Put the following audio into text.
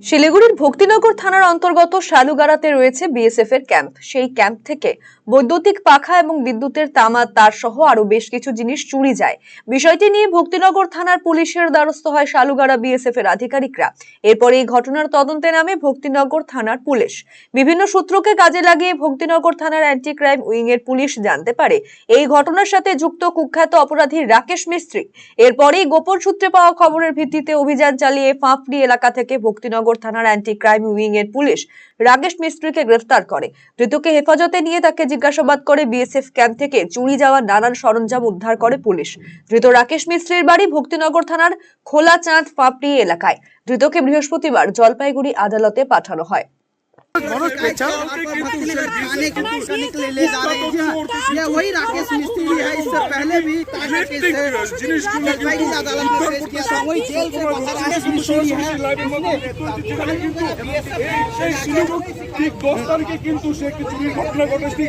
শিলিগুড়ির ভক্তিনগর থানার অন্তর্গত শালুগাড়াতে রয়েছে বিএসএফ এর ক্যাম্প। সেই ক্যাম্প থেকে বৈদ্যুতিক পাখা এবং বিদ্যুতের তার সহ আরো বেশ কিছু জিনিস চুরি যায়। বিষয়টি নিয়ে ভক্তিনগর থানার পুলিশের দ্বারস্থ হয় শালুগাড়া বিএসএফ এর আধিকারিকরা। এরপর এই ঘটনার তদন্তে নামে ভক্তিনগর থানার পুলিশ। বিভিন্ন সূত্রকে কাজে লাগিয়ে ভক্তিনগর থানার অ্যান্টি ক্রাইম উইং এর পুলিশ জানতে পারে এই ঘটনার সাথে যুক্ত কুখ্যাত অপরাধী রাকেশ মিস্ত্রি। এরপরেই গোপন সূত্রে পাওয়া খবরের ভিত্তিতে অভিযান চালিয়ে ফাঁপড়ি এলাকা থেকে ভক্তিনগর থানার অ্যান্টি ক্রাইম উইং এর পুলিশ রাকেশ মিস্ত্রিকে গ্রেফতার করে। ধৃতকে হেফাজতে নিয়ে তাকে জিজ্ঞাসাবাদ করে বিএসএফ ক্যাম্প থেকে চুরি যাওয়া নানান সরঞ্জাম উদ্ধার করে পুলিশ। ধৃত রাকেশ মিস্ত্রির বাড়ি ভক্তিনগর থানার খোলা চাঁদ ফাঁপড়ি এলাকায়। ধৃতকে বৃহস্পতিবার জলপাইগুড়ি আদালতে পাঠানো হয়। ये वही राकेश मिस्त्री है। इससे पहले भी वही जेल से राकेश मिस्त्री है। 10 তারিখে কিন্তু সে একটি চুরির ঘটনা ঘটেছে।